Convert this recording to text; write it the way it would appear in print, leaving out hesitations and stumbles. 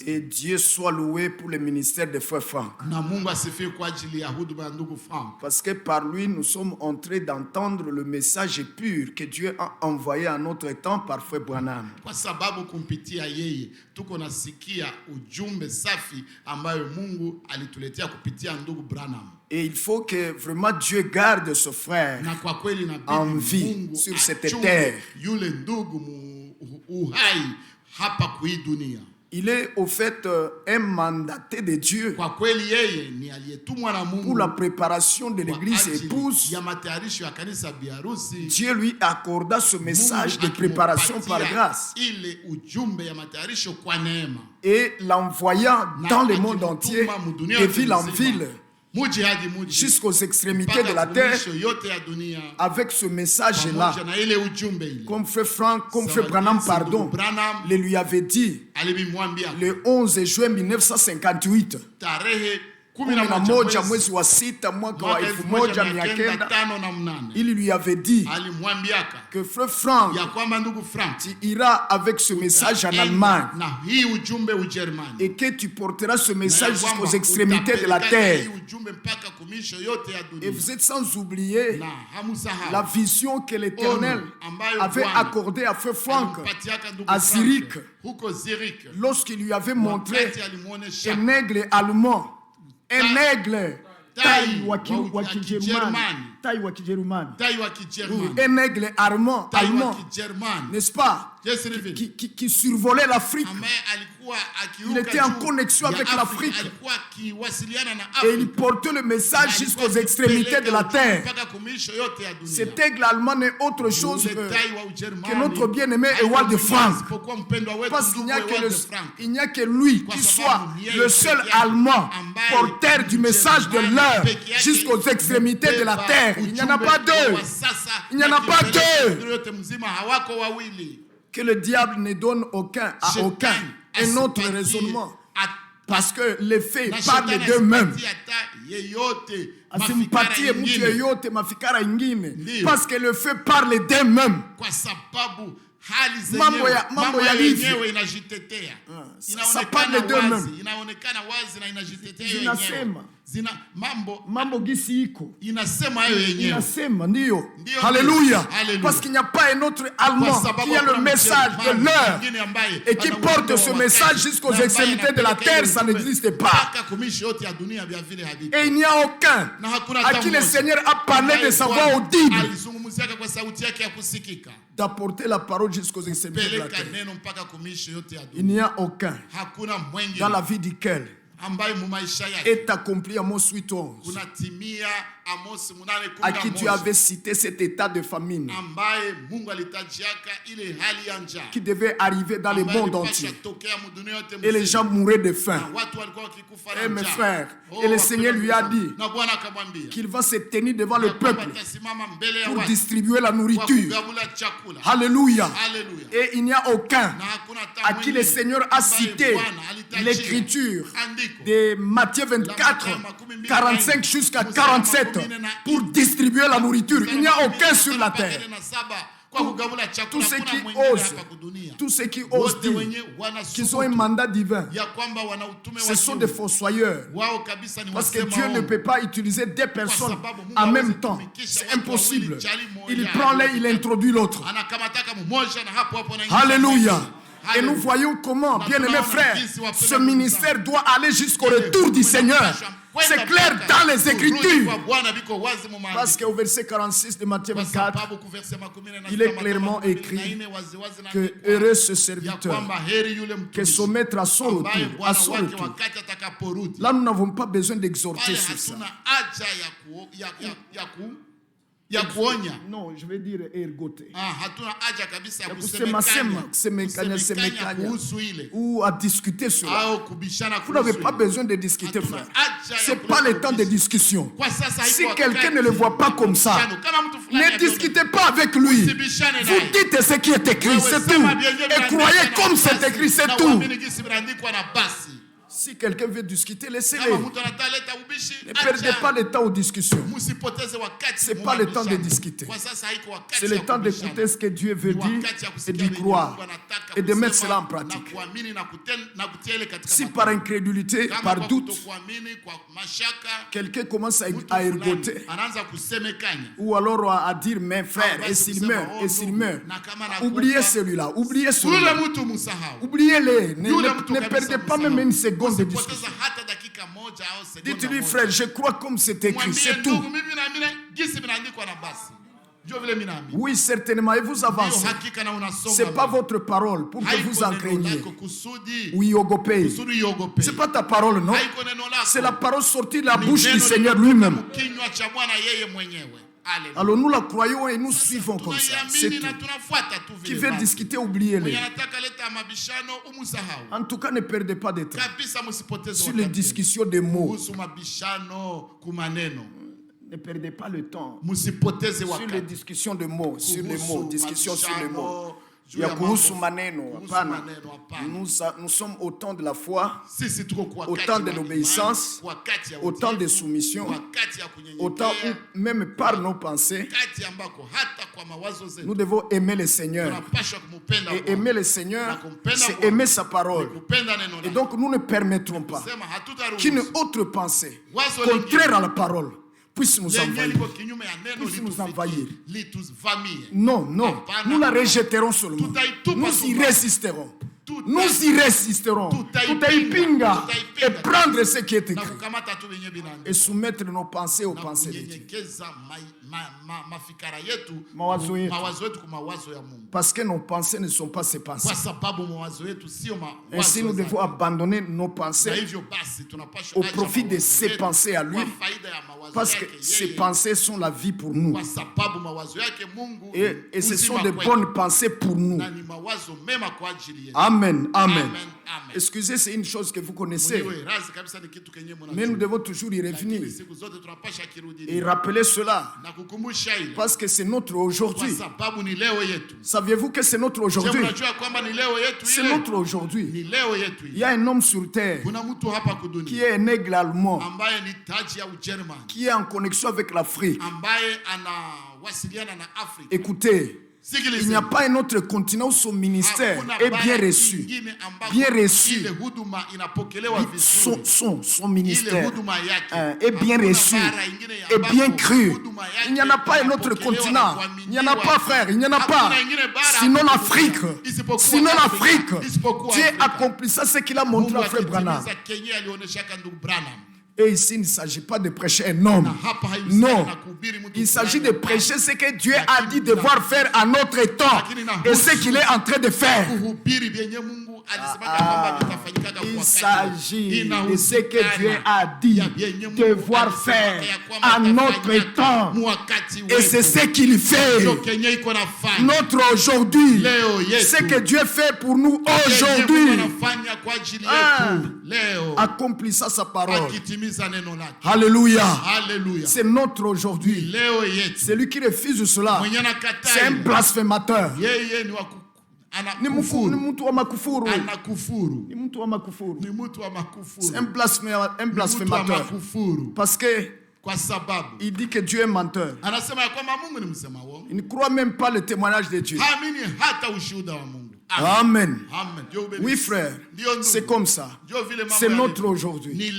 Et Dieu soit loué pour le ministère de Frère Franck. Parce que par lui, nous sommes en train d'entendre le message pur que Dieu a envoyé à notre temps par Frère Branham. Et il faut que vraiment Dieu garde ce frère en vie sur cette terre. Il est au fait un mandaté de Dieu pour la préparation de l'église épouse. Dieu lui accorda ce message de préparation par grâce et l'envoyant dans le monde entier, de ville en ville, jusqu'aux extrémités de la terre, avec ce message-là. Comme Frère Franck, comme Frère Branham, le lui avait dit le 11 juin 1958. Moja mwezi wa sita mwaka wa 1900, il lui avait dit que Frère Franck, tu iras avec ce message en Allemagne et que tu porteras ce message jusqu'aux extrémités de la terre. Et vous êtes sans oublier la vision que l'Éternel avait accordée à Frère Franck à Zurich, lorsqu'il lui avait montré un aigle allemand. Un aigle, taille wa Kijerumani. Un aigle allemand, n'est-ce pas, qui survolait l'Afrique. Il était en connexion avec l'Afrique et il portait le message jusqu'aux extrémités de la terre. Cet aigle allemand n'est autre chose que notre bien-aimé Ewald Franck. Parce qu'il n'y a que lui qui soit le seul Allemand porteur du message de l'heure jusqu'aux extrémités de la terre. Il n'y en a pas deux. Il n'y en a pas deux. Que le diable ne donne aucun un autre raisonnement. Parce que les faits parlent d'eux-mêmes. Parce que le fait parle d'eux-mêmes. Mambo ya livyo ça parle d'eux-mêmes. Mambo gisi iko inasema ndio. Haleluya. Parce qu'il n'y a pas un autre Allemand qui a le message de l'heure et qui porte ce message jusqu'aux extrémités de la terre, ça n'existe pas. Et il n'y a aucun à qui le Seigneur a parlé de sa voix audible d'apporter la parole jusqu'aux extrémités de la terre. Il n'y a aucun dans la vie duquel est accompli Amos 8:11, à qui tu avais cité cet état de famine qui devait arriver dans le monde entier et les gens mouraient de faim. Et mes frères, et le Seigneur lui a dit qu'il va se tenir devant le peuple pour distribuer la nourriture. Alléluia. Et il n'y a aucun à qui le Seigneur a cité l'écriture de Matthieu 24, 45 jusqu'à 47 pour distribuer la nourriture. Il n'y a aucun sur la terre. Tous ceux qui osent dire qu'ils ont un mandat divin, ce sont des fossoyeurs. Parce que Dieu ne peut pas utiliser deux personnes en même temps. C'est impossible. Il prend l'un, il introduit l'autre. Alléluia. Et nous voyons comment, bien-aimés frères, ce ministère doit aller jusqu'au retour du Seigneur. C'est clair dans les Écritures. Parce qu'au verset 46 de Matthieu 24, il est clairement écrit que heureux ce serviteur, que son maître à son retour. Là, nous n'avons pas besoin d'exhorter sur ça. Non, je vais dire ergoter. Ou à discuter sur ça. Vous n'avez pas besoin de discuter, frère. Ce n'est pas le temps de discussion. Si quelqu'un ne le voit pas comme ça, ne discutez pas avec lui. Vous dites ce qui est écrit, c'est tout. Et croyez comme c'est écrit, c'est tout. Si quelqu'un veut discuter, laissez-le. Ne perdez pas le temps aux discussions. Ce n'est pas le temps de discuter. C'est le temps d'écouter ce que Dieu veut dire et d'y croire. et de mettre cela en pratique. Si par incrédulité, par doute, quelqu'un commence à ergoter, ou alors à dire, mes frères, et s'il meurt, oubliez celui-là, oubliez-les, ne perdez pas même une seconde de discussion. Dites-lui, frère, je crois comme c'est écrit, c'est tout. Oui, certainement, et vous avancez. Ce n'est pas votre parole pour que vous en craigniez. Oui, Ogopé. Ce n'est pas ta parole, non? C'est la parole sortie de la bouche du Seigneur lui-même. Alors nous la croyons et nous suivons comme ça. C'est tout. Qui veut discuter, oubliez-les. En tout cas, ne perdez pas de temps sur les discussions des mots. Ne perdez pas le temps sur les discussions de mots, discussions sur les mots. Nous sommes au temps de la foi, au temps de l'obéissance, au temps de soumission, au temps où même par nos pensées, nous devons aimer le Seigneur. Et aimer le Seigneur, c'est aimer sa parole. Et donc nous ne permettrons pas qu'une autre pensée, contraire à la parole, puisse nous envahir. Non, nous la rejetterons seulement. Nous y résisterons. Et prendre ce qui est écrit et soumettre nos pensées aux pensées de Dieu. Parce que nos pensées ne sont pas ses pensées. Ainsi nous devons abandonner nos pensées au profit de ses pensées à lui, parce que ses pensées sont la vie pour nous et ce sont de bonnes pensées pour nous. Amen. Excusez, c'est une chose que vous connaissez, mais nous devons toujours y revenir et rappeler cela, parce que c'est notre aujourd'hui. Saviez-vous que c'est notre aujourd'hui? C'est notre aujourd'hui. Il y a un homme sur terre qui est un aigle allemand, qui est en connexion avec l'Afrique. Écoutez, il n'y a pas un autre continent où son ministère est bien reçu. Son ministère est bien reçu et bien cru. Il n'y en a pas un autre continent. Il n'y en a pas, frère. Il n'y en a pas. Sinon l'Afrique. Dieu accomplit ça, c'est qu'il a montré à frère Branham. Et ici, il ne s'agit pas de prêcher un homme. Non. Il s'agit de prêcher ce que Dieu a dit devoir faire à notre temps et ce qu'il est en train de faire. Il s'agit de ce que Dieu a dit devoir faire à notre temps. Et c'est ce qu'il fait. Notre aujourd'hui. Ce que Dieu fait pour nous aujourd'hui. Accomplissant sa parole. Alléluia. C'est notre aujourd'hui. Celui qui refuse cela, c'est un blasphémateur. C'est un blasphémateur. Parce que il dit que Dieu est menteur. Il ne croit même pas le témoignage de Dieu. Amen. Oui, frère. C'est comme ça. C'est notre aujourd'hui.